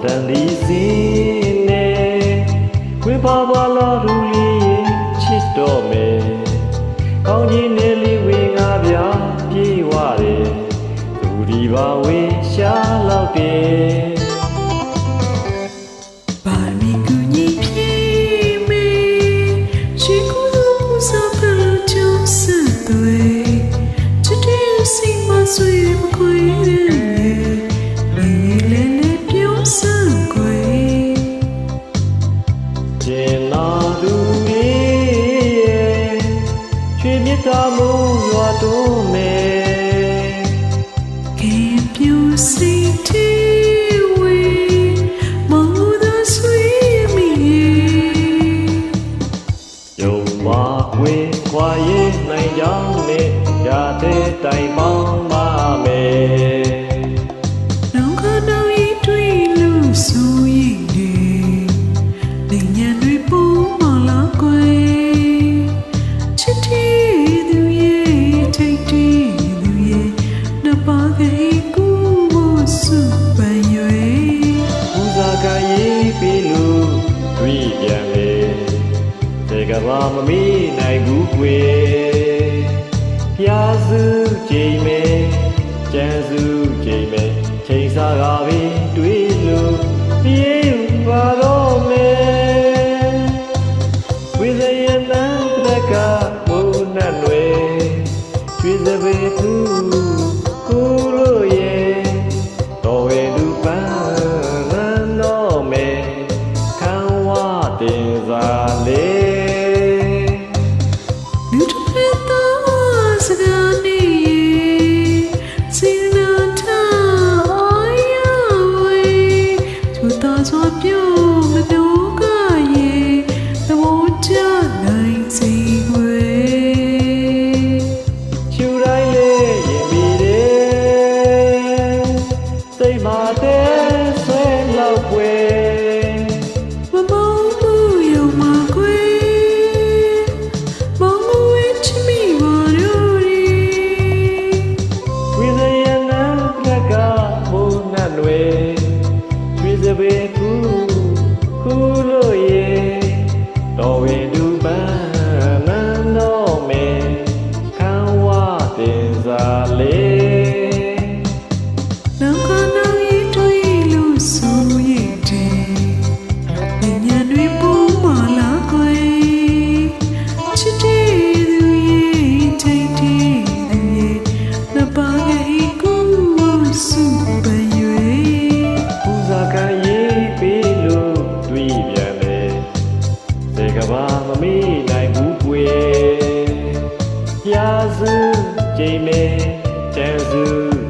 တန်ဒီစင်းနဲ့ဝေပါပါလာရူလေးချစ်တော့မယ်ကောင်းကြီးနေလေးဝေငါပြပြေးဝတယ်သူဒီပါဝေရှာလောက်တယ်တာမူရွာတို့မယ်ကေပြူစီတီဝေမောဒဆွေမီယုံပါခွေခွာရေးနိုင်ကြောင်းနဲ့ရတဲ့တိုင်ပေါင်းပါမယ်နောင်ခနောင်ဤတွေ့လို့ဆိုရင်ဒီနေညံတွေပူမလာကွယ်ချစ်တီကဘာမမီနိုင်ဘူးကွယ်ပြာစုချိန်မဲ့ကျန်းစုချိန်မဲ့ချိန်စားကပင်တွေးလို့ပြေးပါတော့မယ်ဝိဇယနံပဒကဘုံနဲ့လွယ်ရွှေစပယ်သူကိုလို့ရဲ့တော်ဝဲလူပန်းလန်းတော့မယ်ခံဝတင်စားလေကဘာမမီနိုင်ဘူးကွယ်ပြာစုချိန်မဲ့ကျန်းစု